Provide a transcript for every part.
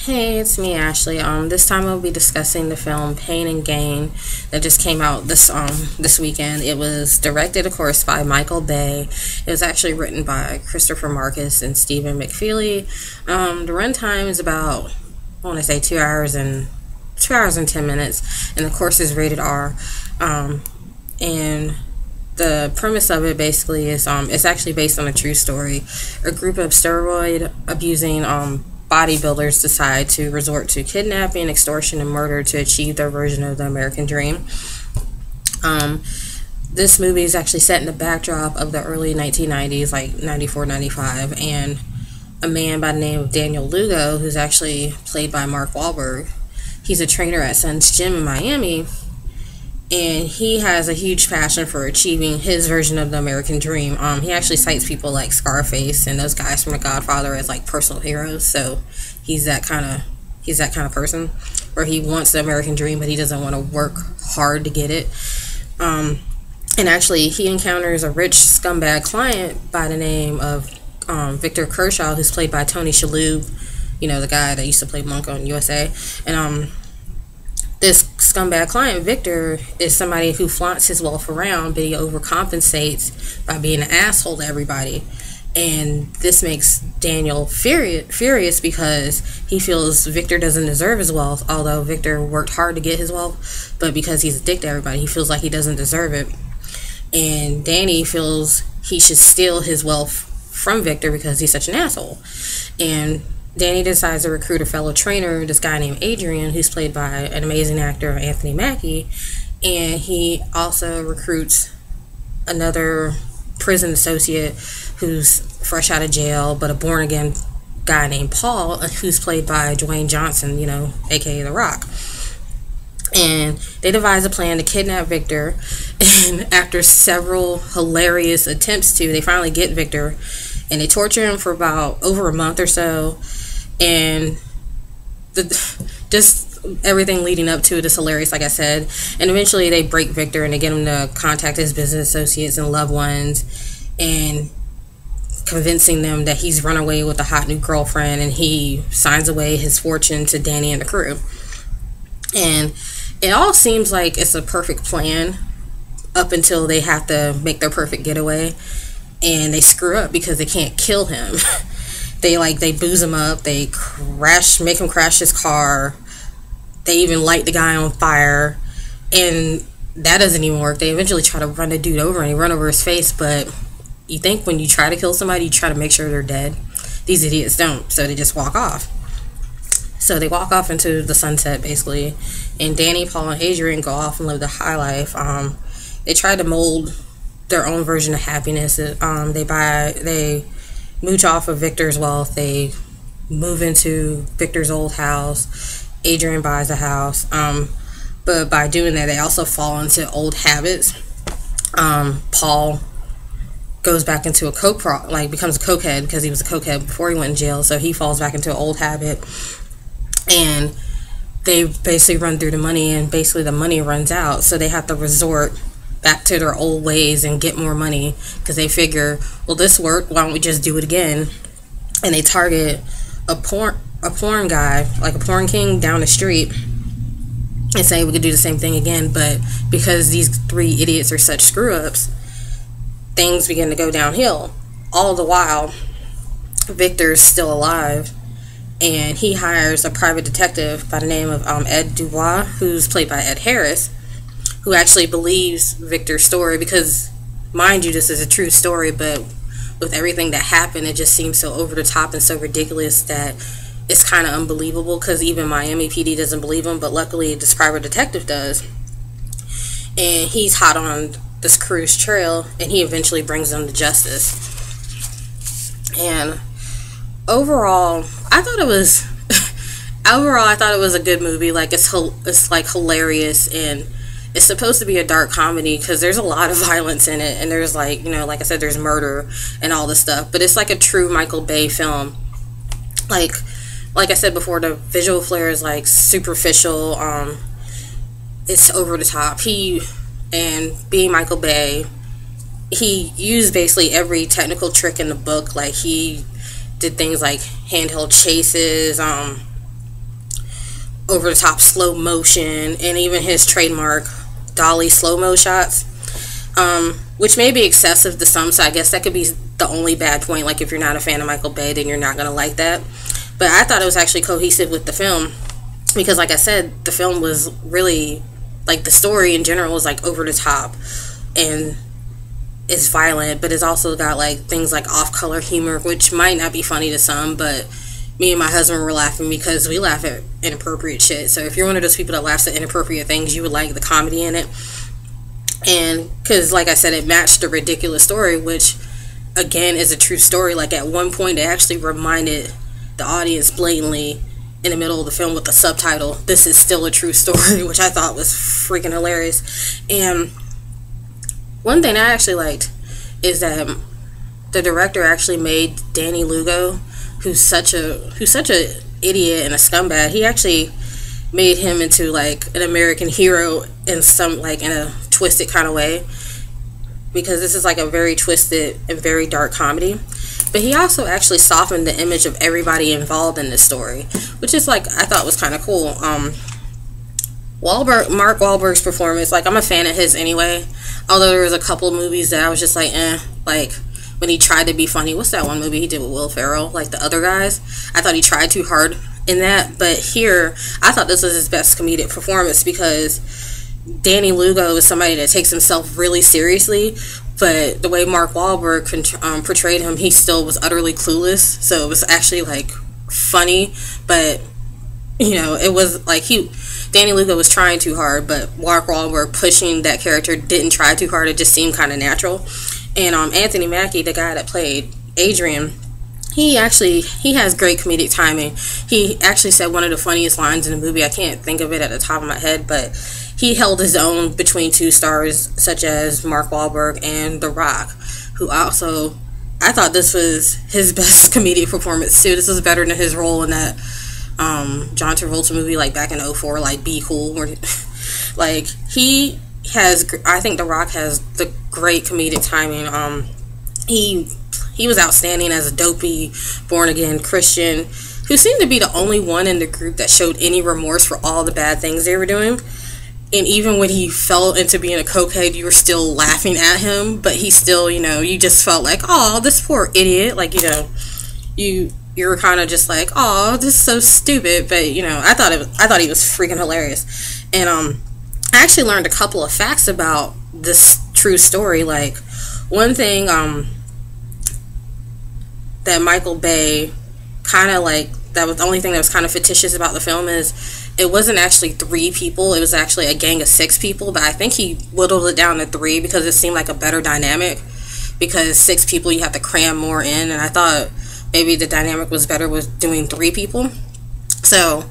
Hey, it's me, Ashley. This time I'll be discussing the film Pain and Gain that just came out this weekend. It was directed, of course, by Michael Bay. It was actually written by Christopher Marcus and Stephen McFeely. The runtime is about, I want to say, 2 hours and 10 minutes, and of course is rated R. And the premise of it basically is it's actually based on a true story. A group of steroid abusing bodybuilders decide to resort to kidnapping, extortion, and murder to achieve their version of the American dream. This movie is actually set in the backdrop of the early 1990s, like 94, 95, and a man by the name of Daniel Lugo, who's actually played by Mark Wahlberg. He's a trainer at Sun's Gym in Miami, and he has a huge passion for achieving his version of the American dream. He actually cites people like Scarface and those guys from The Godfather as like personal heroes. So he's that kind of person where he wants the American dream, but he doesn't want to work hard to get it. And actually, he encounters a rich scumbag client by the name of Victor Kershaw, who's played by Tony Shahloub, the guy that used to play Monk on USA. And this scumbag client, Victor, is somebody who flaunts his wealth around, but he overcompensates by being an asshole to everybody. And this makes Daniel furious because he feels Victor doesn't deserve his wealth, although Victor worked hard to get his wealth, but because he's a dick to everybody, he feels like he doesn't deserve it. And Danny feels he should steal his wealth from Victor because he's such an asshole. And Danny decides to recruit a fellow trainer, this guy named Adrian, who's played by an amazing actor, Anthony Mackie, and he also recruits another prison associate who's fresh out of jail, but a born-again guy named Paul, who's played by Dwanye Johnson, aka The Rock. And they devise a plan to kidnap Victor, and after several hilarious attempts they finally get Victor, and they torture him for about over a month or so. And just everything leading up to it is hilarious, like I said. And eventually they break Victor and they get him to contact his business associates and loved ones, and convincing them that he's run away with a hot new girlfriend, and he signs away his fortune to Danny and the crew. And it all seems like it's a perfect plan up until they have to make their perfect getaway, and they screw up because they can't kill him. They booze him up, they make him crash his car, they even light the guy on fire, and that doesn't even work. They eventually try to run the dude over, and they run over his face, but you think when you try to kill somebody, you try to make sure they're dead. These idiots don't, so they just walk off. So they walk off into the sunset, basically, and Danny, Paul, and Adrian go off and live the high life. They try to mold their own version of happiness. They mooch off of Victor's wealth. They move into Victor's old house. Adrian buys a house. But by doing that, they also fall into old habits. Paul goes back into becomes a cokehead because he was a cokehead before he went in jail. So he falls back into an old habit. And they basically run through the money, and basically the money runs out. So they have to resort back to their old ways and get more money because they figure, well, this worked, why don't we just do it again? And they target a porn guy, like a porn king down the street, and say we could do the same thing again. But because these three idiots are such screw-ups, things begin to go downhill. All the while, Victor's still alive, and he hires a private detective by the name of Ed Dubois, who's played by Ed Harris, who actually believes Victor's story because, mind you, this is a true story, but with everything that happened, it just seems so over the top and so ridiculous that it's kind of unbelievable, because even Miami PD doesn't believe him, but luckily this private detective does. And he's hot on this crew's trail, and he eventually brings them to justice. And overall, I thought it was a good movie. Like, it's like hilarious, and it's supposed to be a dark comedy because there's a lot of violence in it, and there's like I said, there's murder and all this stuff, but it's like a true Michael Bay film. Like I said before, the visual flair is like superficial. It's over the top. And being Michael Bay, he used basically every technical trick in the book. Like, he did things like handheld chases, over the top slow motion, and even his trademark dolly slow-mo shots, which may be excessive to some, so I guess that could be the only bad point. Like, if you're not a fan of Michael Bay, then you're not going to like that. But I thought it was actually cohesive with the film, because like I said, the film was really, like, the story in general is like over the top, and it's violent, but it's also got like things like off-color humor, which might not be funny to some, but me and my husband were laughing because we laugh at inappropriate shit. So if you're one of those people that laughs at inappropriate things, you would like the comedy in it. And because, like I said, it matched the ridiculous story, which again is a true story. Like, at one point, it actually reminded the audience blatantly in the middle of the film with the subtitle, "This is still a true story," which I thought was freaking hilarious. And one thing I actually liked is that the director actually made Danny Lugo, who's such a idiot and a scumbag, he actually made him into like an American hero in some, like, in a twisted kind of way, because this is like a very twisted and very dark comedy. But he also actually softened the image of everybody involved in this story, which is, like, I thought was kind of cool. Mark Wahlberg's performance, like, I'm a fan of his anyway, although there was a couple movies that I was just like, like when he tried to be funny. What's that one movie he did with Will Ferrell, like The Other Guys? I thought he tried too hard in that, but here I thought this was his best comedic performance, because Danny Lugo is somebody that takes himself really seriously, but the way Mark Wahlberg portrayed him, he still was utterly clueless, so it was actually like funny, but you know, it was like Danny Lugo was trying too hard, but Mark Wahlberg pushing that character didn't try too hard. It just seemed kind of natural. And Anthony Mackie, the guy that played Adrian, he has great comedic timing. He actually said one of the funniest lines in the movie. I can't think of it at the top of my head, but he held his own between two stars such as Mark Wahlberg and The Rock, who also, I thought this was his best comedic performance too. This was better than his role in that John Travolta movie, like back in 2004, like Be Cool, where like I think The Rock has the great comedic timing. He was outstanding as a dopey, born-again Christian who seemed to be the only one in the group that showed any remorse for all the bad things they were doing. And even when he fell into being a cokehead, you were still laughing at him, but he still, you know, you just felt like, oh, this poor idiot. Like, you know, you were kind of just like, oh, this is so stupid. But, you know, I thought he was freaking hilarious. And I actually learned a couple of facts about this true story. Like, one thing that Michael Bay kind of like, that was the only thing that was kind of fictitious about the film, is it wasn't actually 3 people. It was actually a gang of 6 people, but I think he whittled it down to 3 because it seemed like a better dynamic, because 6 people you have to cram more in, and I thought maybe the dynamic was better with doing 3 people. So,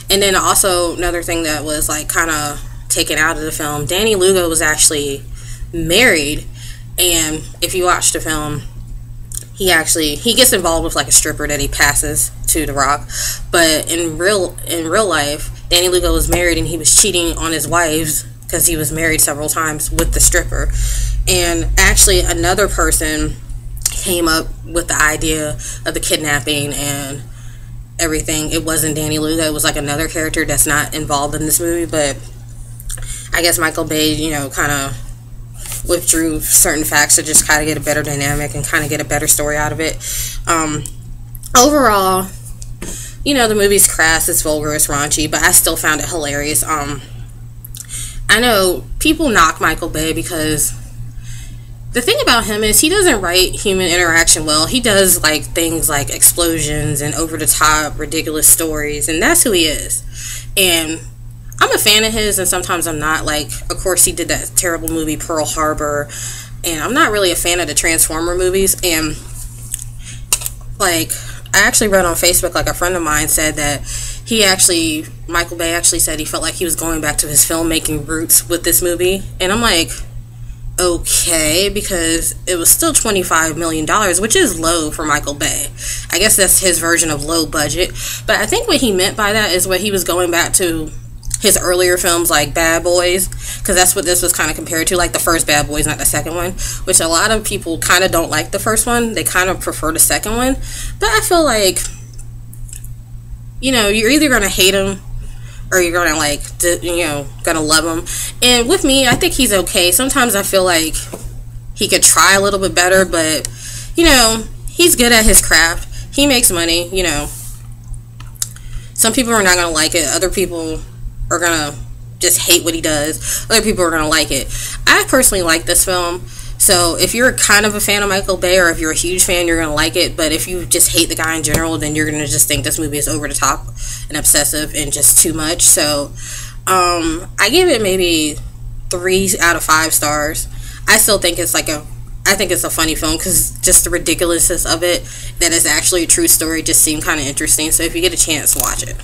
and then also another thing that was like kind of taken out of the film, Danny Lugo was actually married, and if you watch the film, he gets involved with like a stripper that he passes to The Rock, but in real life, Danny Lugo was married and he was cheating on his wives because he was married several times with the stripper. And actually another person came up with the idea of the kidnapping and everything. It wasn't Danny Lugo, it was like another character that's not involved in this movie, but I guess Michael Bay, you know, kind of withdrew certain facts to just kind of get a better dynamic and kind of get a better story out of it. Overall, you know, the movie's crass, it's vulgar, it's raunchy, but I still found it hilarious. I know people knock Michael Bay because the thing about him is he doesn't write human interaction well. He does like things like explosions and over the top ridiculous stories, and that's who he is. And I'm a fan of his, and sometimes I'm not. Like, of course, he did that terrible movie Pearl Harbor, and I'm not really a fan of the Transformer movies. And like, I actually read on Facebook, like, a friend of mine said that Michael Bay actually said he felt like he was going back to his filmmaking roots with this movie. And I'm like, okay, because it was still $25 million, which is low for Michael Bay. I guess that's his version of low budget. But I think what he meant by that is what he was going back to his earlier films like Bad Boys, because that's what this was kind of compared to, like the first Bad Boys, not the second one, which a lot of people kind of don't like the first one. They kind of prefer the second one. But I feel like, you know, you're either going to hate him or you're gonna like, gonna love him. And with me, I think he's okay. Sometimes I feel like he could try a little bit better, but he's good at his craft. He makes money. Some people are not gonna like it. Other people are gonna just hate what he does. Other people are gonna like it. I personally like this film. So if you're kind of a fan of Michael Bay, or if you're a huge fan, you're gonna like it. But if you just hate the guy in general, then you're gonna just think this movie is over the top and obsessive and just too much. So I give it maybe 3 out of 5 stars. I still think it's I think it's a funny film, because just the ridiculousness of it, that is actually a true story, just seemed kind of interesting. So if you get a chance, watch it.